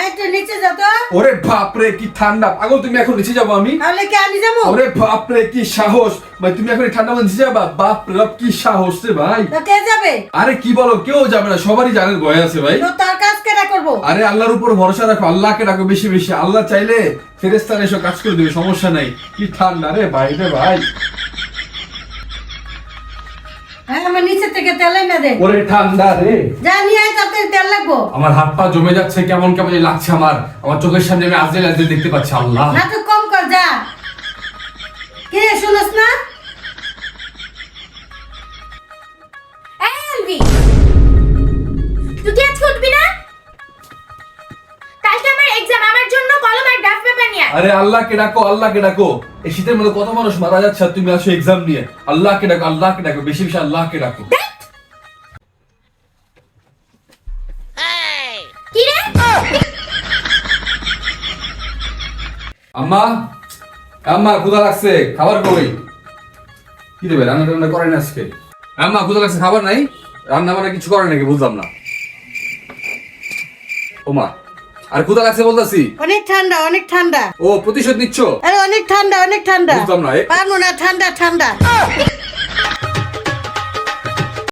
একটু নিচে যাও তো। ওরে বাপ রে কি ঠান্ডা, পাগল তুমি এখন নিচে যাবো আমি? তাহলে কি আমি যাবো? ওরে বাপ রে কি সাহস ভাই, তুমি এখন এই ঠান্ডা মধ্যে নিচে যাবা? বাপ রে বাপ কি সাহস রে ভাই। তো কে যাবে? আরে কি বলো, কেউ যাবে না, সবারই জানের ভয় আছে ভাই। তো তার কাজ কেটা করবো? আরে আল্লাহর উপর ভরসা রাখো, আল্লাহকে ডাকো বেশি বেশি, আল্লাহ চাইলে ফেরেশতারা এসে কাজ করে দেবে, সমস্যা নাই। কি ঠান্ডা রে ভাই রে ভাই। হ্যাঁ, আমার নিচে থেকে তেল এনে দে। ওরে ঠান্ডা রে। যা নিয়ে আয়, তাড়াতাড়ি তেল লাগবো। আমার হাত পা জমে যাচ্ছে, কেমন কেমন লাগছে আমার চোখের সামনে আমি আজরাইল আজরাইল দেখতে পাচ্ছি। আল্লাহ না তো কম কর, যা। কি রে, শুনস না? এই আলবি, তুই কি আজকে উঠবি না? কালকে আমার এক্সাম, আমার জন্য কলম আর গ্রাফ পেপার নিয়ে আয়। আরে আল্লাহকে ডাকো, আল্লাহকে ডাকো। এই শীতের মধ্যে কত মানুষ মারা যাচ্ছে আর তুমি আসো এক্সাম নিয়ে। আল্লাহকে ডাকো, আল্লাহকে ডাকো বেশি বেশি, আল্লাহকে ডাকো। কি রে? আম্মা, আম্মা ক্ষুধা লাগছে, খাবার কই? কি দেবে, রান্না টান্না করেন আজকে? আম্মা ক্ষুধা লাগছে, খাবার নাই? রান্না বান্না কিছু করে নাকি বুঝলাম না। ও মা, আর ক্ষুধা লাগছে বলতাছি। অনেক ঠান্ডা, অনেক ঠান্ডা। ও প্রতিশোধ নিচ্ছ? আরে অনেক ঠান্ডা, অনেক ঠান্ডা। বুঝলাম না। পারবো না, ঠান্ডা ঠান্ডা।